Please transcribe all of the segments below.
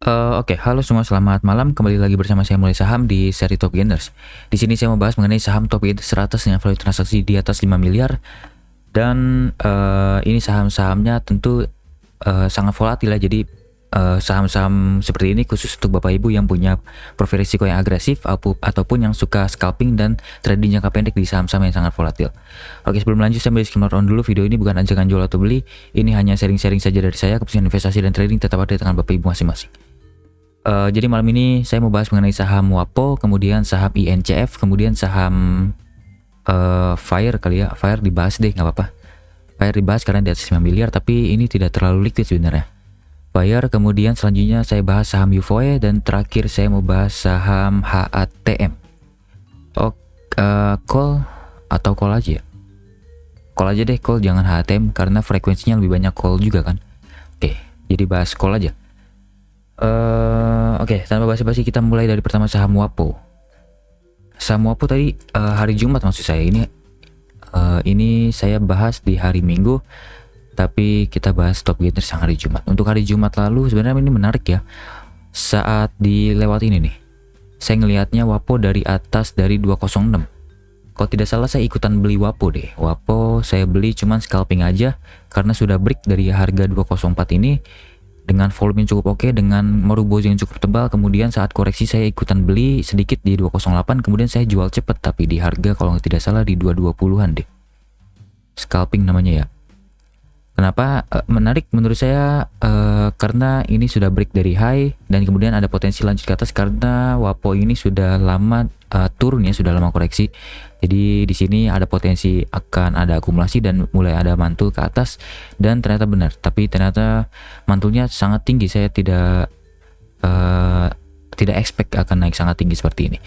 Oke, halo semua, selamat malam. Kembali lagi bersama saya Mulai Saham di seri Top Gainers. Di sini saya mau bahas mengenai saham Top Gainers 100 dengan value transaksi di atas 5 miliar. Dan ini saham-sahamnya tentu sangat volatil ya. Jadi saham-saham seperti ini khusus untuk Bapak Ibu yang punya profil risiko yang agresif ataupun yang suka scalping dan trading jangka pendek di saham-saham yang sangat volatil. Oke, sebelum lanjut saya beri disclaimer on dulu. Video ini bukan ajakan jual atau beli. Ini hanya sharing-sharing saja dari saya. Keputusan investasi dan trading tetap ada di tangan Bapak Ibu masing-masing. Jadi malam ini saya mau bahas mengenai saham WAPO, kemudian saham INCF, kemudian saham Fire kali ya. Fire dibahas deh, nggak apa-apa. Fire dibahas karena di atas 5 miliar, tapi ini tidak terlalu liquid sebenarnya. Fire, kemudian selanjutnya saya bahas saham UVOE, dan terakhir saya mau bahas saham HATM. Call atau call aja ya? Call aja deh, call, jangan HATM karena frekuensinya lebih banyak call juga kan. Oke, jadi bahas call aja. Oke, tanpa basa-basi kita mulai dari pertama saham WAPO. Saham WAPO tadi hari Jumat maksud saya, ini saya bahas di hari Minggu, tapi kita bahas Top Gainers yang hari Jumat. Untuk hari Jumat lalu sebenarnya ini menarik ya. Saat dilewat ini nih, saya ngelihatnya WAPO dari atas dari 206. Kalau tidak salah saya ikutan beli WAPO deh. WAPO saya beli cuman scalping aja karena sudah break dari harga 204 ini dengan volume yang cukup oke, dengan Marubozu yang cukup tebal. Kemudian saat koreksi saya ikutan beli sedikit di 208, kemudian saya jual cepet tapi di harga kalau tidak salah di 220-an deh. Scalping namanya ya. Kenapa menarik menurut saya? Karena ini sudah break dari high dan kemudian ada potensi lanjut ke atas karena WAPO ini sudah lama turun ya, sudah lama koreksi. Jadi di sini ada potensi akan ada akumulasi dan mulai ada mantul ke atas, dan ternyata benar. Tapi ternyata mantulnya sangat tinggi. Saya tidak expect akan naik sangat tinggi seperti ini.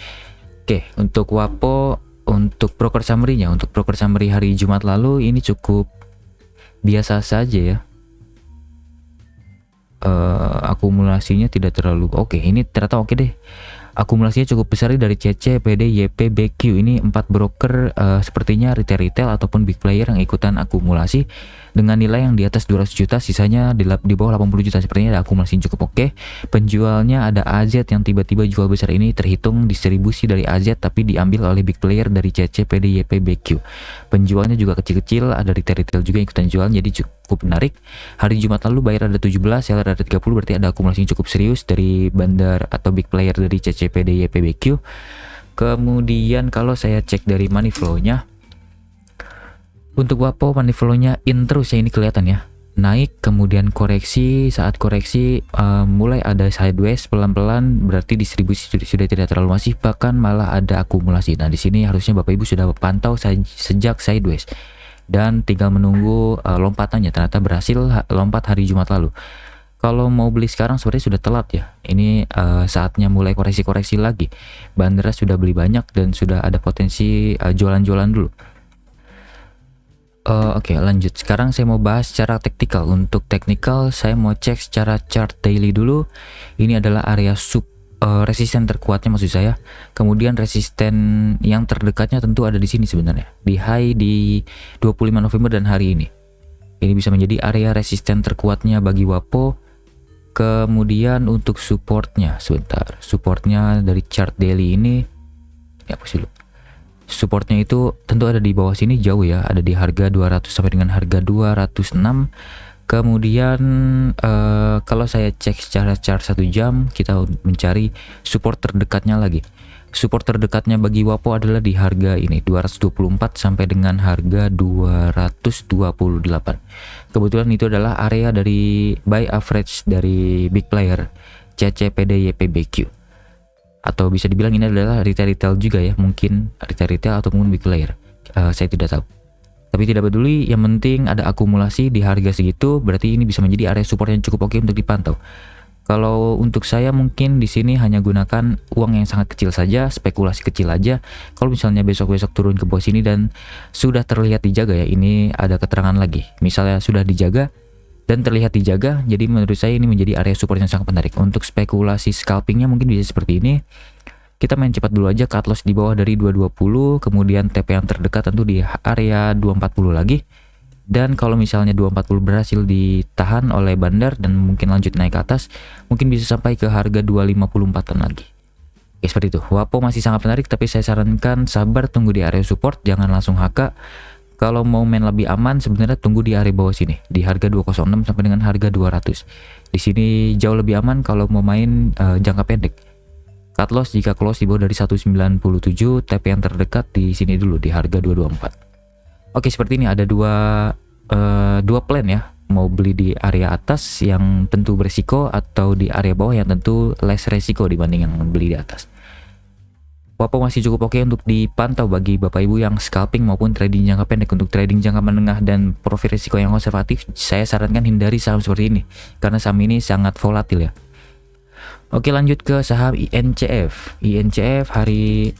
Oke, untuk WAPO, untuk broker summary-nya, untuk broker summary hari Jumat lalu ini cukup biasa saja ya. Akumulasinya tidak terlalu oke. Ini ternyata oke deh. Akumulasinya cukup besar dari CC, PD, YP, BQ. Ini 4 broker sepertinya retail ataupun big player yang ikutan akumulasi dengan nilai yang di atas 200 juta, sisanya di bawah 80 juta. Sepertinya ada akumulasi yang cukup oke. Penjualnya ada AZ yang tiba-tiba jual besar, ini terhitung distribusi dari AZ tapi diambil oleh big player dari CC, PD, YP, BQ. Penjualnya juga kecil-kecil, ada retail juga yang ikutan jual, jadi cukup menarik. Hari Jumat lalu buyer ada 17, seller ada 30, berarti ada akumulasi yang cukup serius dari bandar atau big player dari CC, PD, YP, BQ. Kemudian kalau saya cek dari money flow-nya, untuk WAPO money flow-nya in terus ya, ini kelihatan ya, naik kemudian koreksi. Saat koreksi mulai ada sideways pelan-pelan, berarti distribusi sudah tidak terlalu masif, bahkan malah ada akumulasi. Nah di sini harusnya Bapak Ibu sudah pantau sejak sideways dan tinggal menunggu lompatannya. Ternyata berhasil lompat hari Jumat lalu. Kalau mau beli sekarang sebenarnya sudah telat ya. Ini saatnya mulai koreksi-koreksi lagi. Bandara sudah beli banyak dan sudah ada potensi jualan-jualan dulu. Oke, lanjut. Sekarang saya mau bahas secara teknikal. Untuk teknikal saya mau cek secara chart daily dulu. Ini adalah area resisten terkuatnya maksud saya. Kemudian resisten yang terdekatnya tentu ada di sini sebenarnya, di high di 25 November dan hari ini. Ini bisa menjadi area resisten terkuatnya bagi WAPO. Kemudian untuk supportnya, sebentar, supportnya dari chart daily ini ya, apa sih lu? Supportnya itu tentu ada di bawah sini jauh ya, ada di harga 200 sampai dengan harga 206. Kemudian kalau saya cek secara chart 1 jam, kita mencari support terdekatnya lagi. Support terdekatnya bagi WAPO adalah di harga ini 224 sampai dengan harga 228. Kebetulan itu adalah area dari buy average dari big player CC, PD, YP, BQ. Atau bisa dibilang ini adalah retail juga ya, mungkin retail ataupun big player, saya tidak tahu. Tapi tidak peduli, yang penting ada akumulasi di harga segitu, berarti ini bisa menjadi area support yang cukup oke untuk dipantau. Kalau untuk saya mungkin di sini hanya gunakan uang yang sangat kecil saja, spekulasi kecil aja. Kalau misalnya besok-besok turun ke bawah sini dan sudah terlihat dijaga ya, ini ada keterangan lagi. Misalnya sudah dijaga dan terlihat dijaga, jadi menurut saya ini menjadi area support yang sangat menarik. Untuk spekulasi scalpingnya mungkin bisa seperti ini. Kita main cepat dulu aja, cut loss di bawah dari 220, kemudian TP yang terdekat tentu di area 240 lagi. Dan kalau misalnya 240 berhasil ditahan oleh Bandar dan mungkin lanjut naik ke atas, mungkin bisa sampai ke harga 254-an lagi. Oke, seperti itu. Wapo masih sangat menarik, tapi saya sarankan sabar, tunggu di area support, jangan langsung HK. Kalau mau main lebih aman, sebenarnya tunggu di area bawah sini, di harga 206 sampai dengan harga 200. Di sini jauh lebih aman kalau mau main jangka pendek. Cut loss jika close di bawah dari 197, TP yang terdekat di sini dulu di harga 224. Oke, seperti ini ada dua plan ya. Mau beli di area atas yang tentu beresiko, atau di area bawah yang tentu less resiko dibanding yang beli di atas. Wapo masih cukup oke untuk dipantau bagi Bapak Ibu yang scalping maupun trading jangka pendek. Untuk trading jangka menengah dan profil risiko yang konservatif, saya sarankan hindari saham seperti ini karena saham ini sangat volatil ya. Oke, lanjut ke saham INCF. INCF hari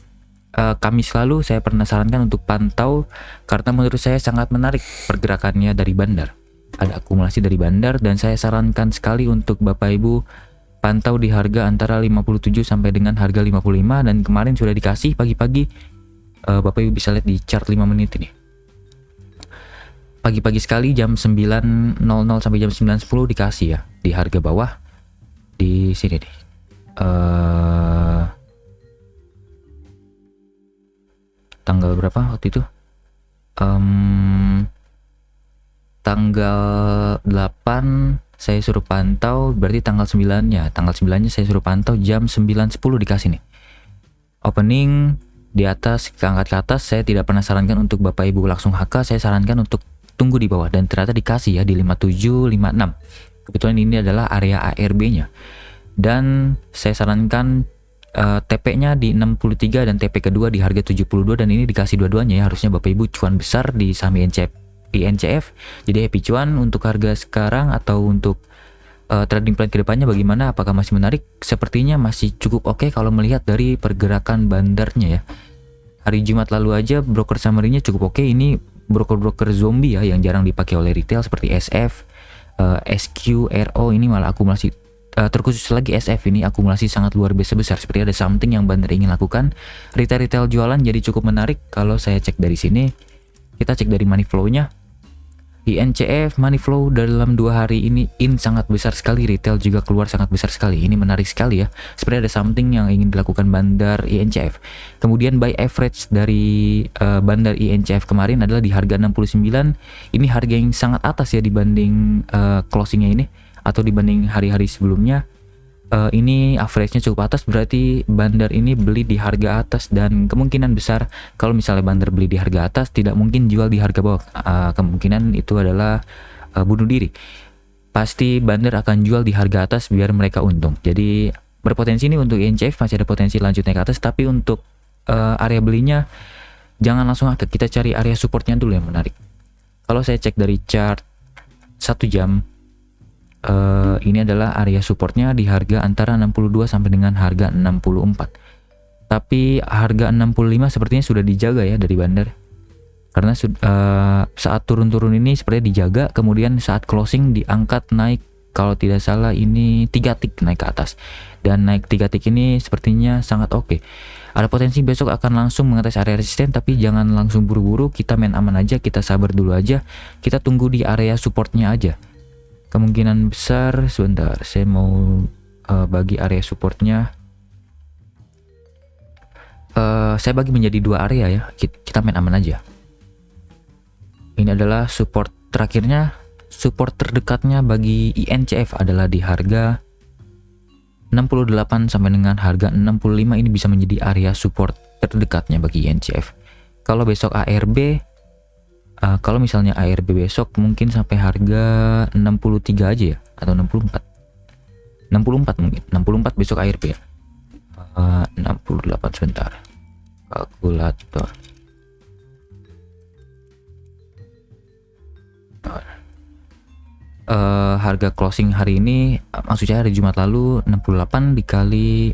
Kamis lalu saya pernah sarankan untuk pantau karena menurut saya sangat menarik pergerakannya dari Bandar. Ada akumulasi dari Bandar dan saya sarankan sekali untuk Bapak Ibu pantau di harga antara 57 sampai dengan harga 55, dan kemarin sudah dikasih pagi-pagi. Bapak Ibu bisa lihat di chart 5 menit ini. Pagi-pagi sekali jam 9.00 sampai jam 9.10 dikasih ya di harga bawah di sini nih. Tanggal berapa waktu itu? Tanggal 8 saya suruh pantau, berarti tanggal 9-nya. Tanggal 9-nya saya suruh pantau jam 9.10 dikasih nih. Opening di atas, keangkat ke atas. Saya tidak pernah sarankan untuk Bapak Ibu langsung HK, saya sarankan untuk tunggu di bawah, dan ternyata dikasih ya di 57, 56. Kebetulan ini adalah area ARB-nya. Dan saya sarankan TP-nya di 63 dan TP kedua di harga 72, dan ini dikasih dua-duanya ya. Harusnya Bapak Ibu cuan besar di saham INCF. Jadi happy cuan untuk harga sekarang atau untuk trading plan kedepannya bagaimana? Apakah masih menarik? Sepertinya masih cukup oke kalau melihat dari pergerakan Bandarnya ya. Hari Jumat lalu aja broker summary-nya cukup oke. Ini broker-broker zombie ya yang jarang dipakai oleh retail seperti SF, SQ, RO, ini malah akumulasi. Terkhusus lagi SF ini akumulasi sangat luar biasa besar. Seperti ada something yang Bandar ingin lakukan. Retail jualan jadi cukup menarik kalau saya cek dari sini. Kita cek dari money flow-nya. INCF money flow dalam 2 hari ini sangat besar sekali, retail juga keluar sangat besar sekali. Ini menarik sekali ya. Sebenarnya ada something yang ingin dilakukan Bandar INCF. Kemudian buy average dari Bandar INCF kemarin adalah di harga 69. Ini harga yang sangat atas ya dibanding closingnya ini atau dibanding hari-hari sebelumnya. Ini average-nya cukup atas, berarti Bandar ini beli di harga atas, dan kemungkinan besar kalau misalnya Bandar beli di harga atas tidak mungkin jual di harga bawah. Kemungkinan itu adalah bunuh diri. Pasti Bandar akan jual di harga atas biar mereka untung. Jadi berpotensi ini untuk INCF masih ada potensi lanjut naik ke atas, tapi untuk area belinya jangan langsung kita cari area supportnya dulu yang menarik. Kalau saya cek dari chart 1 jam, ini adalah area supportnya di harga antara 62 sampai dengan harga 64. Tapi harga 65 sepertinya sudah dijaga ya dari Bandar. Karena saat turun-turun ini sepertinya dijaga, kemudian saat closing diangkat naik, kalau tidak salah ini 3 tick naik ke atas. Dan naik 3 tick ini sepertinya sangat oke. Ada potensi besok akan langsung mengetes area resisten, tapi jangan langsung buru-buru, kita main aman aja, kita sabar dulu aja. Kita tunggu di area supportnya aja. Kemungkinan besar, sebentar, saya mau bagi area supportnya. Saya bagi menjadi 2 area ya, kita main aman aja. Ini adalah support terakhirnya. Support terdekatnya bagi INCF adalah di harga 68 sampai dengan harga 65. Ini bisa menjadi area support terdekatnya bagi INCF. Kalau besok ARB, kalau misalnya ARB besok mungkin sampai harga 63 aja ya, atau 64 mungkin 64 besok ARB ya. 68 sebentar, kalkulator. Harga closing hari ini, maksud saya hari Jumat lalu, 68 dikali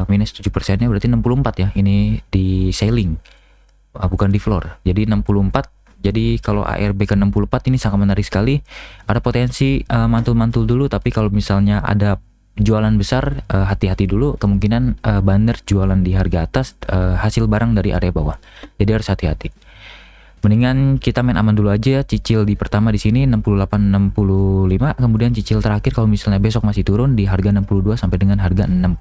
minus 7%-nya berarti 64 ya. Ini di selling, bukan di floor. Jadi 64. Jadi kalau ARB ke 64 ini sangat menarik sekali. Ada potensi mantul-mantul dulu, tapi kalau misalnya ada jualan besar, hati-hati dulu. Kemungkinan Bandar jualan di harga atas, hasil barang dari area bawah. Jadi harus hati-hati. Mendingan kita main aman dulu aja, cicil di pertama di sini 68.65, kemudian cicil terakhir kalau misalnya besok masih turun di harga 62 sampai dengan harga 60.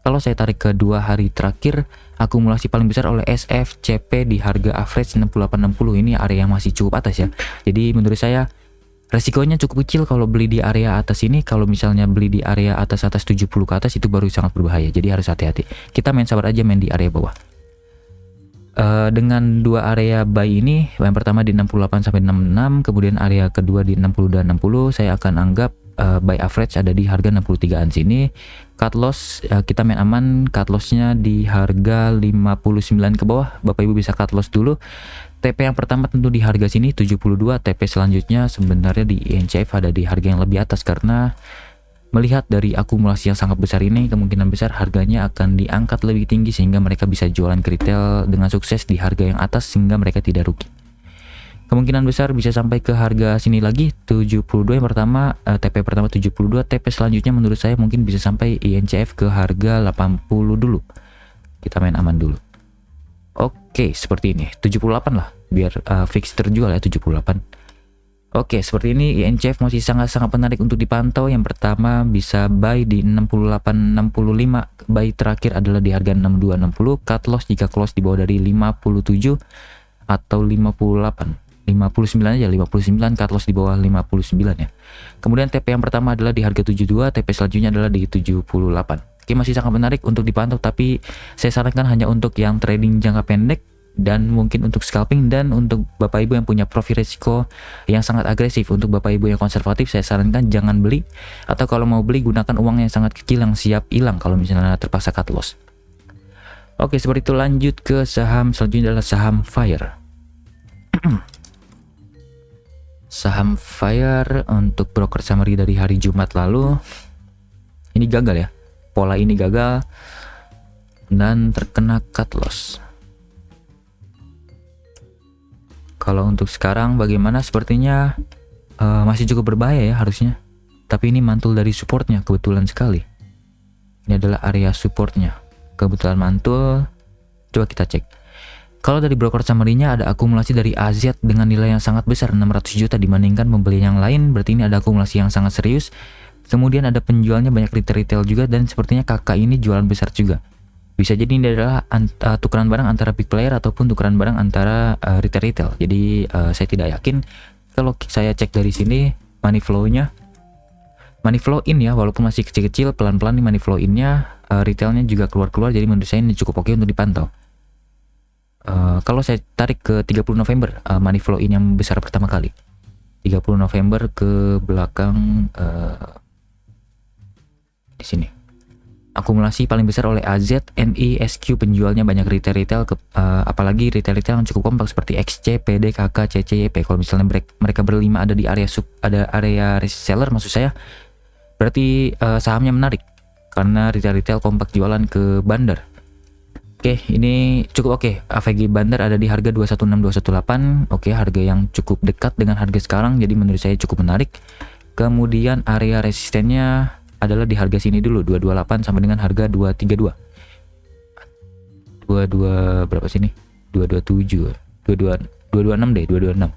Kalau saya tarik ke 2 hari terakhir, akumulasi paling besar oleh SFCP di harga average 68.60, ini area yang masih cukup atas ya. Jadi menurut saya resikonya cukup kecil kalau beli di area atas ini. Kalau misalnya beli di area atas 70 ke atas itu baru sangat berbahaya. Jadi harus hati-hati. Kita main sabar aja, main di area bawah. Dengan dua area buy ini, yang pertama di 68 sampai 66, kemudian area kedua di 60 dan 60, saya akan anggap buy average ada di harga 63-an sini. Cut loss kita main aman, cut lossnya di harga 59 ke bawah. Bapak Ibu bisa cut loss dulu. TP yang pertama tentu di harga sini 72, TP selanjutnya sebenarnya di INCF ada di harga yang lebih atas, karena melihat dari akumulasi yang sangat besar ini, kemungkinan besar harganya akan diangkat lebih tinggi sehingga mereka bisa jualan ke retail dengan sukses di harga yang atas sehingga mereka tidak rugi. Kemungkinan besar bisa sampai ke harga sini lagi 72 yang pertama, TP pertama 72, TP selanjutnya menurut saya mungkin bisa sampai INCF ke harga 80 dulu. Kita main aman dulu. Oke, seperti ini 78 lah biar fix terjual ya 78. Oke, seperti ini INCF masih sangat-sangat menarik untuk dipantau. Yang pertama bisa buy di 68.65, buy terakhir adalah di harga 62.60, cut loss jika close di bawah dari 57 atau 58, 59 aja, 59 cut loss di bawah 59 ya. Kemudian TP yang pertama adalah di harga 72, TP selanjutnya adalah di 78. Oke, masih sangat menarik untuk dipantau, tapi saya sarankan hanya untuk yang trading jangka pendek dan mungkin untuk scalping, dan untuk Bapak Ibu yang punya profil risiko yang sangat agresif. Untuk Bapak Ibu yang konservatif saya sarankan jangan beli, atau kalau mau beli gunakan uang yang sangat kecil yang siap hilang kalau misalnya terpaksa cut loss. Oke, seperti itu. Lanjut ke saham selanjutnya adalah saham Fire. Saham Fire untuk broker summary dari hari Jumat lalu ini gagal ya, pola ini gagal dan terkena cut loss. Kalau untuk sekarang bagaimana? Sepertinya masih cukup berbahaya ya harusnya. Tapi ini mantul dari supportnya, kebetulan sekali. Ini adalah area supportnya, kebetulan mantul. Coba kita cek. Kalau dari broker summary-nya ada akumulasi dari AZ dengan nilai yang sangat besar 600 juta dibandingkan pembeli yang lain, berarti ini ada akumulasi yang sangat serius. Kemudian ada penjualnya banyak retail juga, dan sepertinya kakak ini jualan besar juga. Bisa jadi ini adalah tukeran barang antara big player ataupun tukeran barang antara retail. Jadi saya tidak yakin. Kalau saya cek dari sini money flow-nya, money flow in ya, walaupun masih kecil-kecil, pelan-pelan nih money flow in-nya, retailnya juga keluar-keluar. Jadi menurut saya ini cukup oke untuk dipantau. Kalau saya tarik ke 30 November, money flow in yang besar pertama kali 30 November ke belakang, di sini akumulasi paling besar oleh AZ, NI, SQ, penjualnya banyak retail, apalagi retail yang cukup kompak seperti XC, PD, KK, CC, YP. Kalau misalnya mereka berlima ada di area ada area reseller maksud saya, berarti sahamnya menarik karena retail kompak jualan ke bandar. Oke, ini cukup oke. AVG bandar ada di harga 216218. Oke, harga yang cukup dekat dengan harga sekarang, jadi menurut saya cukup menarik. Kemudian area resistennya adalah di harga sini dulu 228 sampai dengan harga 232. 22 berapa sini? 227. 226 deh, 226.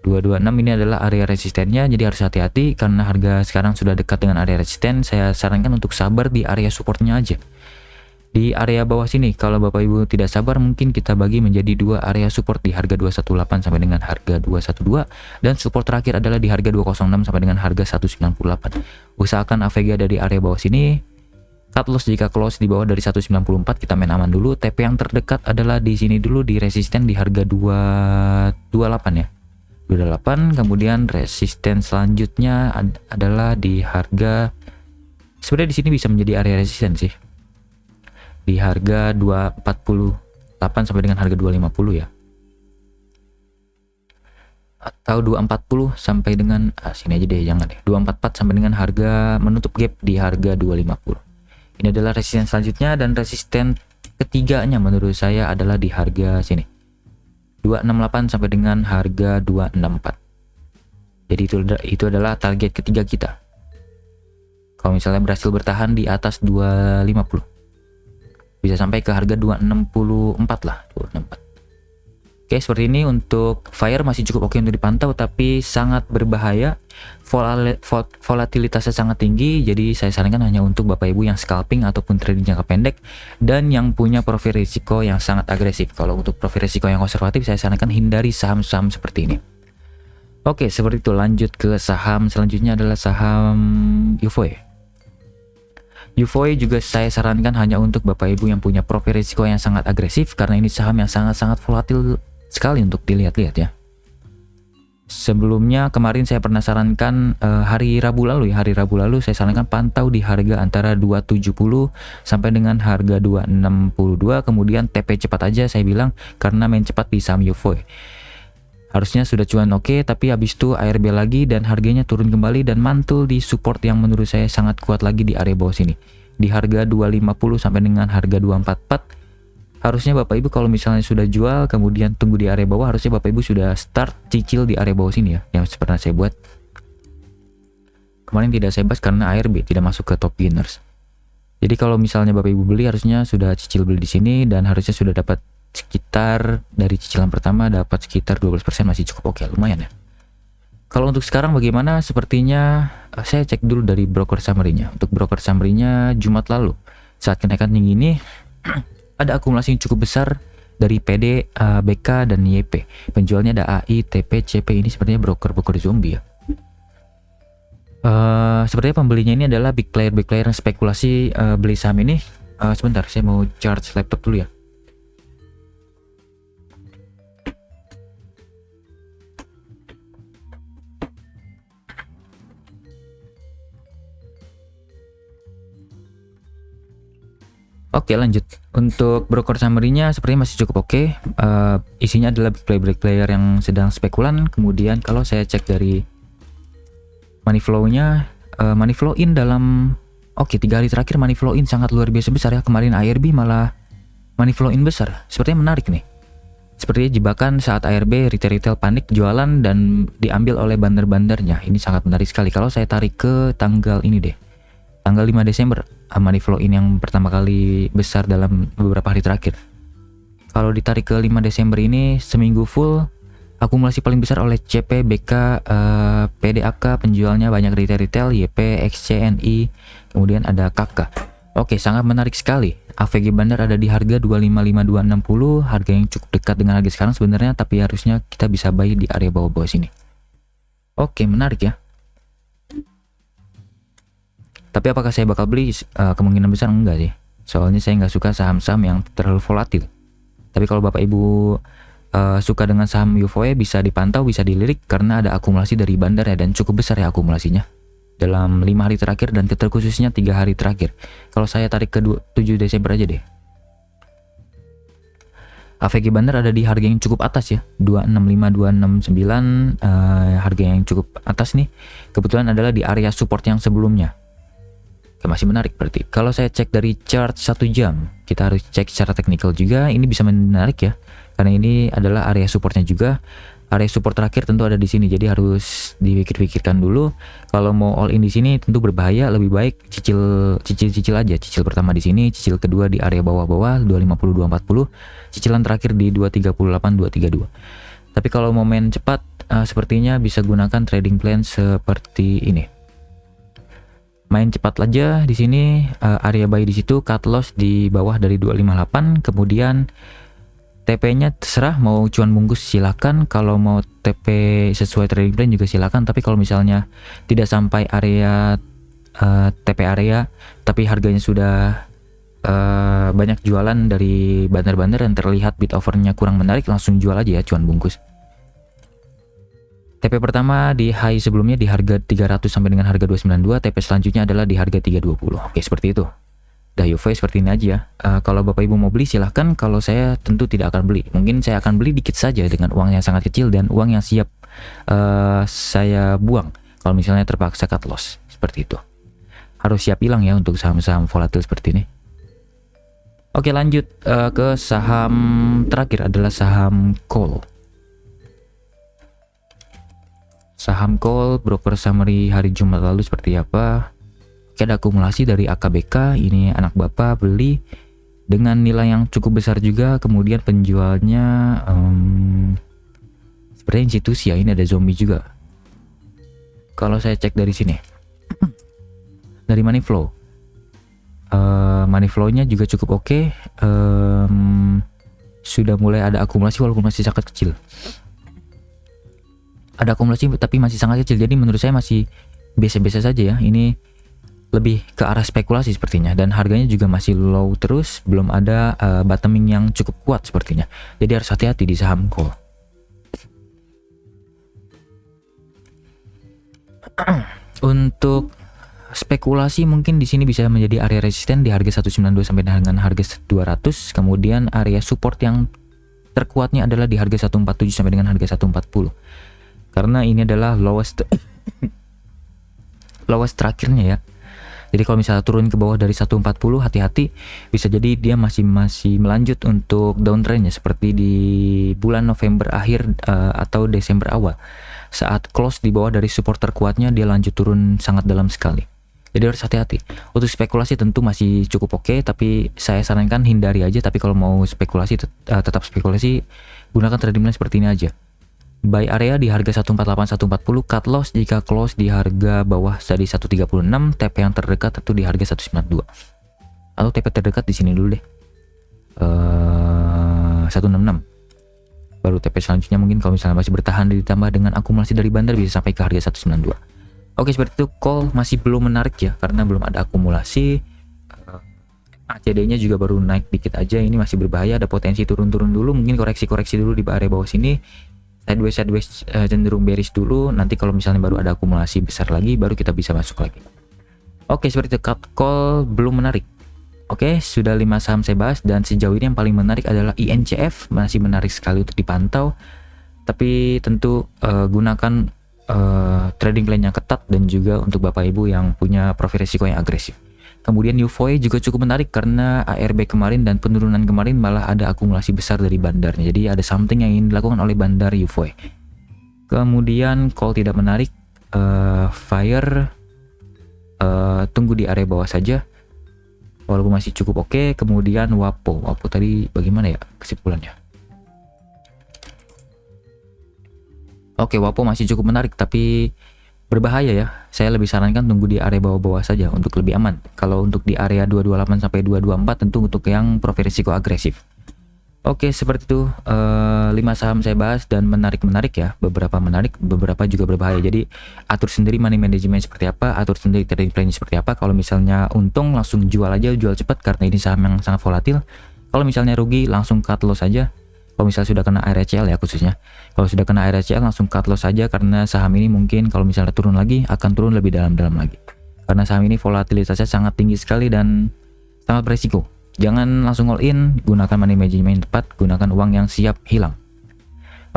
226 ini adalah area resistennya, jadi harus hati-hati karena harga sekarang sudah dekat dengan area resisten. Saya sarankan untuk sabar di area supportnya aja. Di area bawah sini kalau Bapak Ibu tidak sabar, mungkin kita bagi menjadi dua area support di harga 218 sampai dengan harga 212, dan support terakhir adalah di harga 206 sampai dengan harga 198. Usahakan AVG ada di area bawah sini. Cut loss jika close di bawah dari 194, kita main aman dulu. TP yang terdekat adalah di sini dulu di resisten di harga 228 ya. 28, kemudian resisten selanjutnya adalah di harga, sebenarnya di sini bisa menjadi area resisten sih, di harga 248 sampai dengan harga 250 ya, atau 240 sampai dengan sini aja deh, jangan deh, 244 sampai dengan harga menutup gap di harga 250. Ini adalah resisten selanjutnya, dan resisten ketiganya menurut saya adalah di harga sini 268 sampai dengan harga 264. Jadi itu adalah target ketiga kita kalau misalnya berhasil bertahan di atas 250, bisa sampai ke harga 264 lah, 264. Oke, seperti ini untuk fire masih cukup oke untuk dipantau, tapi sangat berbahaya. Volatilitasnya sangat tinggi, jadi saya sarankan hanya untuk Bapak Ibu yang scalping ataupun trading jangka pendek dan yang punya profil risiko yang sangat agresif. Kalau untuk profil risiko yang konservatif, saya sarankan hindari saham-saham seperti ini. Oke, seperti itu. Lanjut ke saham selanjutnya adalah saham Uvoe. Uvoe juga saya sarankan hanya untuk Bapak Ibu yang punya profil risiko yang sangat agresif, karena ini saham yang sangat-sangat volatil sekali untuk dilihat-lihat ya. Sebelumnya kemarin saya pernah sarankan hari Rabu lalu saya sarankan pantau di harga antara 270 sampai dengan harga 262, kemudian TP cepat aja saya bilang karena main cepat di saham Uvoe. Harusnya sudah cuan oke, tapi habis itu ARB lagi dan harganya turun kembali dan mantul di support yang menurut saya sangat kuat lagi di area bawah sini. Di harga 250 sampai dengan harga 244. Harusnya Bapak Ibu kalau misalnya sudah jual kemudian tunggu di area bawah, harusnya Bapak Ibu sudah start cicil di area bawah sini ya, yang pernah saya buat. Kemarin tidak saya bahas karena ARB tidak masuk ke top winners. Jadi kalau misalnya Bapak Ibu beli harusnya sudah cicil beli di sini dan harusnya sudah dapat sekitar dari cicilan pertama dapat sekitar 12%, masih cukup oke, lumayan ya. Kalau untuk sekarang bagaimana? Sepertinya saya cek dulu dari broker summary-nya. Untuk broker summary-nya Jumat lalu saat kenaikan tinggi ini ada akumulasi yang cukup besar dari PD, BK dan YP. Penjualnya ada AI, TP, CP. Ini sepertinya broker zombie ya. Sepertinya pembelinya ini adalah big player yang spekulasi beli saham ini. Sebentar, saya mau charge laptop dulu ya. Oke, lanjut. Untuk broker summary-nya sepertinya masih cukup oke. Isinya adalah big player yang sedang spekulan. Kemudian kalau saya cek dari money flow-nya, money flow in dalam 3 hari terakhir money flow in sangat luar biasa besar ya. Kemarin ARB malah money flow in besar. Sepertinya menarik nih. Sepertinya jebakan saat ARB retail panik jualan dan diambil oleh bandar-bandarnya. Ini sangat menarik sekali. Kalau saya tarik ke tanggal ini deh, tanggal 5 Desember, money flow in yang pertama kali besar dalam beberapa hari terakhir. Kalau ditarik ke 5 Desember ini, seminggu full, akumulasi paling besar oleh CP, BK, PDAK, penjualnya banyak retail, YP, XCNI, kemudian ada KK. Oke, sangat menarik sekali. AVG Bandar ada di harga 255-260, harga yang cukup dekat dengan harga sekarang sebenarnya, tapi harusnya kita bisa buy di area bawah-bawah sini. Oke, menarik ya. Tapi apakah saya bakal beli? Kemungkinan besar enggak sih. Soalnya saya nggak suka saham-saham yang terlalu volatil. Tapi kalau Bapak Ibu suka dengan saham Uvoe, bisa dipantau, bisa dilirik karena ada akumulasi dari bandar ya, dan cukup besar ya akumulasinya. Dalam 5 hari terakhir dan terkhususnya 3 hari terakhir. Kalau saya tarik ke 7 Desember aja deh. AVG Bandar ada di harga yang cukup atas ya, 265-269, harga yang cukup atas nih. Kebetulan adalah di area support yang sebelumnya. Masih menarik berarti. Kalau saya cek dari chart 1 jam, kita harus cek secara teknikal juga. Ini bisa menarik ya, karena ini adalah area supportnya juga. Area support terakhir tentu ada di sini, jadi harus dipikir-pikirkan dulu. Kalau mau all in di sini tentu berbahaya. Lebih baik cicil aja. Cicil pertama di sini, cicil kedua di area bawah-bawah 250-240, cicilan terakhir di 238-232. Tapi kalau mau main cepat, sepertinya bisa gunakan trading plan seperti ini. Main cepat aja di sini, area buy di situ, cut loss di bawah dari 258, kemudian TP-nya terserah mau cuan bungkus silakan, kalau mau TP sesuai trading plan juga silakan. Tapi kalau misalnya tidak sampai area TP area tapi harganya sudah banyak jualan dari bandar-bandar dan terlihat bid offernya kurang menarik, langsung jual aja ya cuan bungkus. TP pertama di high sebelumnya di harga 300 sampai dengan harga 292, TP selanjutnya adalah di harga 320. Oke, seperti itu. Dah Uvoe seperti ini aja ya. Kalau Bapak Ibu mau beli silahkan, kalau saya tentu tidak akan beli. Mungkin saya akan beli dikit saja dengan uang yang sangat kecil dan uang yang siap saya buang kalau misalnya terpaksa cut loss. Seperti itu. Harus siap hilang ya untuk saham-saham volatil seperti ini. Oke, lanjut ke saham terakhir adalah saham coal. Saham coal, broker summary hari Jumat lalu seperti apa? Oke, ada akumulasi dari AKBK, ini anak bapak beli dengan nilai yang cukup besar juga. Kemudian penjualnya sepertinya institusi ya, ini ada zombie juga. Kalau saya cek dari sini dari money flow, money flow-nya juga cukup oke. Sudah mulai ada akumulasi walaupun masih sangat kecil. Ada akumulasi tapi masih sangat kecil, jadi menurut saya masih biasa-biasa saja ya. Ini lebih ke arah spekulasi sepertinya, dan harganya juga masih low terus, belum ada bottoming yang cukup kuat sepertinya. Jadi harus hati-hati di saham call. Untuk spekulasi mungkin di sini bisa menjadi area resisten di harga 192 sampai dengan harga 200. Kemudian area support yang terkuatnya adalah di harga 147 sampai dengan harga 140. Karena ini adalah lowest terakhirnya ya. Jadi kalau misalnya turun ke bawah dari 140, hati-hati, bisa jadi dia masih melanjut untuk downtrendnya seperti di bulan November akhir atau Desember awal. Saat close di bawah dari support terkuatnya, dia lanjut turun sangat dalam sekali. Jadi harus hati-hati. Untuk spekulasi tentu masih cukup oke, tapi saya sarankan hindari aja. Tapi kalau mau spekulasi, tetap spekulasi, gunakan trading plan seperti ini aja. Buy area di harga 148 140, cut loss jika close di harga bawah tadi 136, TP yang terdekat itu di harga 192. Atau TP terdekat di sini dulu deh. 166. Baru TP selanjutnya mungkin kalau misalnya masih bertahan ditambah dengan akumulasi dari bandar bisa sampai ke harga 192. Oke, seperti itu. Call masih belum menarik ya karena belum ada akumulasi. ACD-nya juga baru naik dikit aja, ini masih berbahaya, ada potensi turun-turun dulu, mungkin koreksi-koreksi dulu di area bawah sini. Sideways cenderung bearish dulu, nanti kalau misalnya baru ada akumulasi besar lagi baru kita bisa masuk lagi. Oke, seperti itu. Cut call belum menarik. Oke, sudah 5 saham saya bahas, dan sejauh ini yang paling menarik adalah INCF, masih menarik sekali untuk dipantau. Tapi tentu gunakan trading plan yang ketat, dan juga untuk Bapak Ibu yang punya profil risiko yang agresif. Kemudian UVOE juga cukup menarik karena ARB kemarin dan penurunan kemarin malah ada akumulasi besar dari bandarnya. Jadi ada something yang ingin dilakukan oleh bandar UVOE. Kemudian call tidak menarik. Fire tunggu di area bawah saja walaupun masih cukup oke. Kemudian WAPO tadi bagaimana ya kesimpulannya? Oke, WAPO masih cukup menarik tapi berbahaya ya. Saya lebih sarankan tunggu di area bawah-bawah saja untuk lebih aman. Kalau untuk di area 228 sampai 224 tentu untuk yang profil risiko agresif. Oke, seperti itu 5 saham saya bahas, dan menarik ya. Beberapa menarik, beberapa juga berbahaya. Jadi atur sendiri money management seperti apa, atur sendiri trading plan seperti apa. Kalau misalnya untung langsung jual aja, jual cepat karena ini saham yang sangat volatil. Kalau misalnya rugi langsung cut loss saja. Kalau misalnya sudah kena RCL ya khususnya. Kalau sudah kena RCL langsung cut loss saja, karena saham ini mungkin kalau misalnya turun lagi akan turun lebih dalam-dalam lagi. Karena saham ini volatilitasnya sangat tinggi sekali dan sangat beresiko. Jangan langsung all in, gunakan money management tepat, gunakan uang yang siap hilang.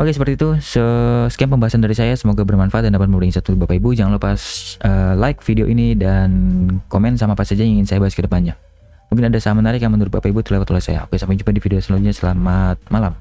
Oke, seperti itu. Sekian pembahasan dari saya, semoga bermanfaat dan dapat memberi insight untuk Bapak Ibu. Jangan lupa like video ini dan komen sama apa saja yang ingin saya bahas ke depannya. Mungkin ada saham menarik yang menurut Bapak Ibu terlewat oleh saya. Oke, sampai jumpa di video selanjutnya. Selamat malam.